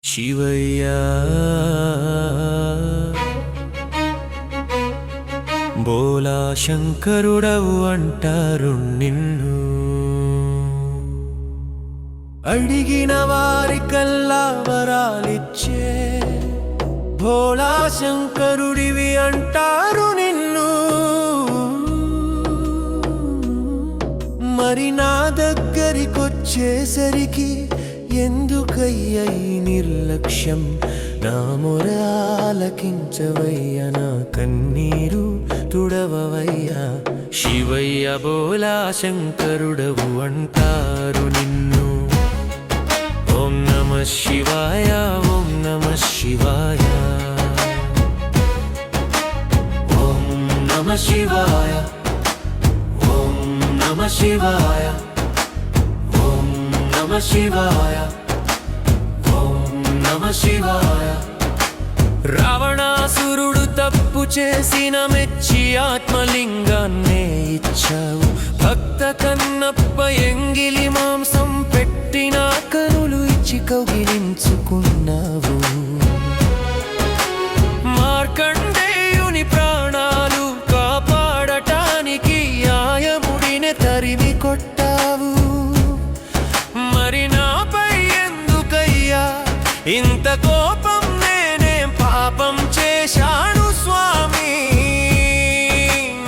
శివయ్య బోలా శంకరుడవు అంటారు నిన్ను, అడిగిన వారికల్లా వరాలిచ్చే భోళా శంకరుడివి అంటారు నిన్ను. మరి నా దగ్గరికొచ్చేసరికి ఎందుకయ్య ఈ నిర్లక్ష్యం? నా మొర ఆలకించవయ్య, నా కన్నీరు తుడవవయ్యా. శివయ్య బోలా శంకరుడవు అంటారు నిన్ను. ఓం నమః శివాయ, ఓం నమః శివాయ, ఓం నమః శివాయ, ఓం నమః శివాయ, ఓం నమః శివాయ, ఓం నమః శివాయ. రావణాసురుడు తప్పు చేసిన మెచ్చి ఆత్మలింగాన్నే ఇచ్చావు. భక్త కన్నప్ప ఎంగిలి మాంసం పెట్టిన కనులు ఇచ్చి కౌగిలించుకున్నావు. మార్కండేయుని ప్రాణాలు కాపాడటానికి ఆయముడిని తరిమి కొట్టావు. మరి నాపై ఎందుకయ్యా ఇంత కోపం? నేనేం పాపం చేశాను స్వామి?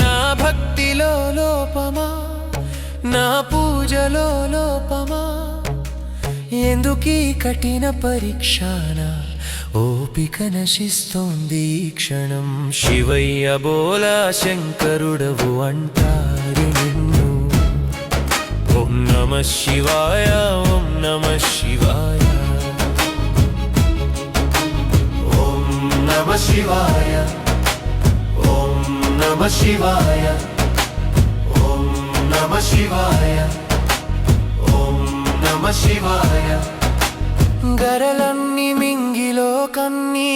నా భక్తిలో లోపమా, నా పూజలో లోపమా? ఎందుకీ కఠిన పరీక్షణ? ఓపిక నశిస్తోంది ఈ క్షణం. శివయ్య బోలా శంకరుడవు అంటారు నిన్ను. ఓం నమః శివాయ, ఓం నమః శివాయ, ఓం నమః శివాయ, ఓం నమః శివాయ, ఓం నమః శివాయ, ఓం నమః శివాయ. గరలన్నీ మింగిలో కన్నీ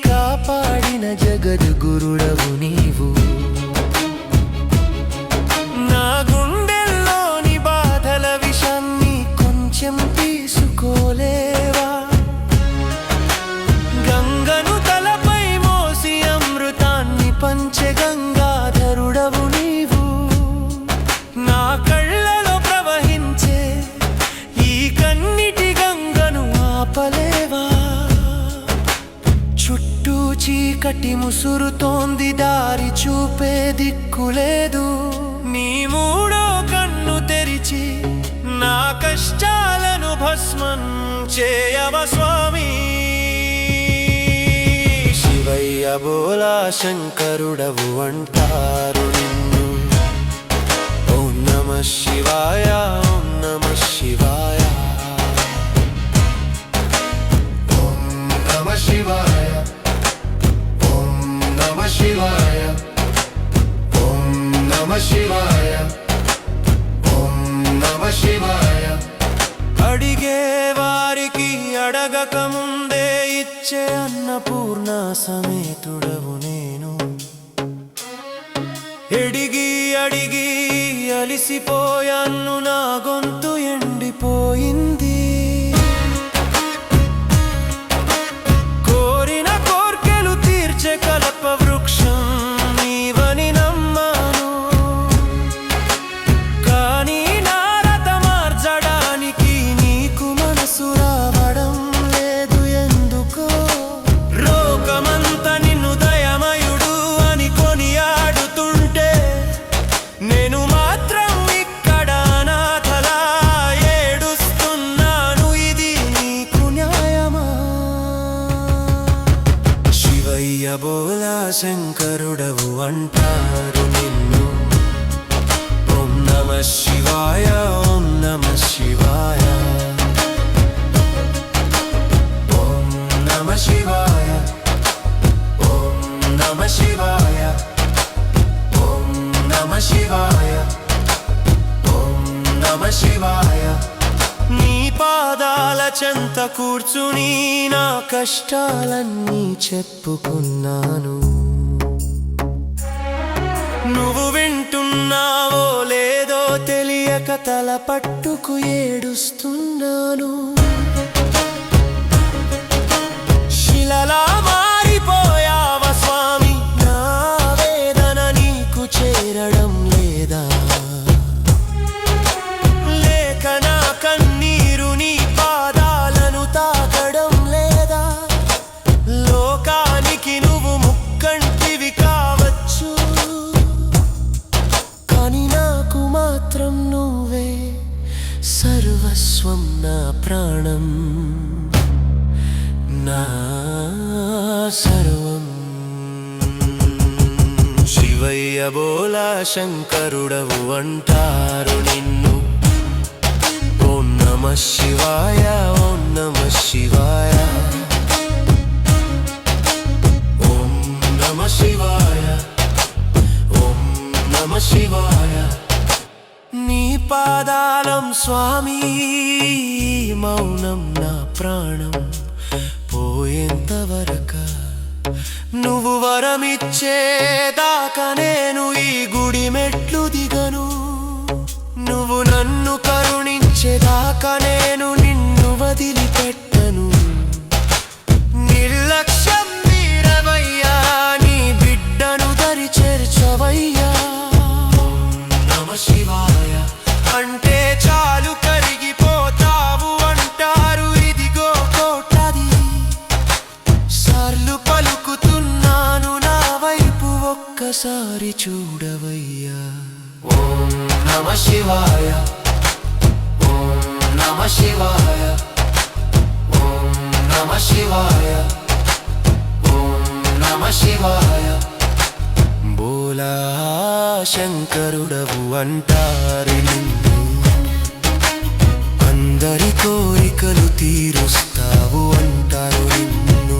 కాపాడిన జగద్గురుడవు నీవు. నా గుండెల్లోని బాధల విషాన్ని కొంచెం తీసుకోలేవా? గంగను తలపై మోసి అమృతాన్ని పంచె గంగాధరుడవు నీవు. నా కళ్ళలో ప్రవహించే ఈ కన్నిటి గంగను ఆపలేవా? చుట్టూ చీకటి ముసురుతోంది, దారి చూపే దిక్కులేదు. నీ మూడో కన్ను తెరిచి నా కష్టాలను భస్మం చేయవ స్వామి. శివయ్య బోలా శంకరుడవు అంటారు నిన్ను. ఓం నమః శివాయ, ఓం నమః శివాయ, ఓం నమః శివాయ, ఓం నమః శివాయ, ఓం నమః శివాయ, ఓం నమః శివాయ. అడిగే వారికి అడగక ముందే ఇచ్చే అన్నపూర్ణ సమేతుడవు నేను. ఎడిగి అడిగి అలిసిపోయాను, నా గొంతు ఎండిపోయింది. కోరిన కోర్కెలు తీర్చే కల్ప వృక్షం నీవని నమ్మాను. కానీ నా రథ మార్చడానికి నీకు మనసు రావడం లేదు ఎందుకో? లోకమంతా నిన్ను దయమయుడు అని కొనియాడుతుంటే నేను మాత్రం ఇక్కడ అనాథలా ఏడుస్తున్నాను. ఇది నీకు న్యాయమా? శివయ్య బోలా శంకరుడవు అంటారు నిన్ను. ఓం నమః శివాయ, ఓం నమః శివాయ, ఓం నమః శివాయ, ఓం నమః శివాయ, ఓం నమః శివాయ, ఓం నమః శివాయ. నీ పాదాల చెంత కూర్చుని నా కష్టాలన్నీ చెప్పుకున్నాను. నువ్వు వింటున్నావో లేదో తెలియక తల పట్టుకు ఏడుస్తున్నాను. సర్వం. శివయ్య బోలా శంకరుడవు అంటారు నిన్ను. ఓం నమః శివాయ, ఓం నమః శివాయ, ఓం నమః శివాయ, ఓం నమః శివాయ. నీ పాదాలం స్వామి, మౌనం నా ప్రాణం పోయేంతవరక. నువ్వు వరమిచ్చేదాకా నేను ఈ గుడి మెట్లు దిగను. నువ్వు నన్ను కరుణించేదాకా నేను నిన్ను వదిలిపెట్టను. నిర్లక్ష్యం వీరవయ్యా, నీ బిడ్డను దరి చేర్చవయ్యా. నమః శివాయ అంటే చాలు కరిగిపోతావు అంటారు. ఇదిగో కోటది సార్లు పలుకుతున్నాను, నా వైపు ఒక్కసారి చూడవయ్యా. ఓం నమః శివాయ, ఓం నమః శివాయ, ఓం నమః శివాయ, ఓం నమః శివాయ. బోలా శంకరుడవు అంటారు నిన్ను. అందరి కోరికలు తీరుస్తావు అంటారు నిన్ను.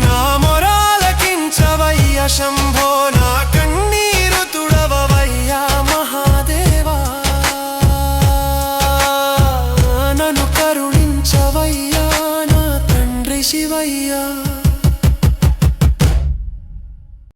నా మొరాలకించవయ్య శంభో, నా కన్నీరు తుడవవయ్యా మహాదేవా. నన్ను కరుణించవయ్యా నా తండ్రి శివయ్యా.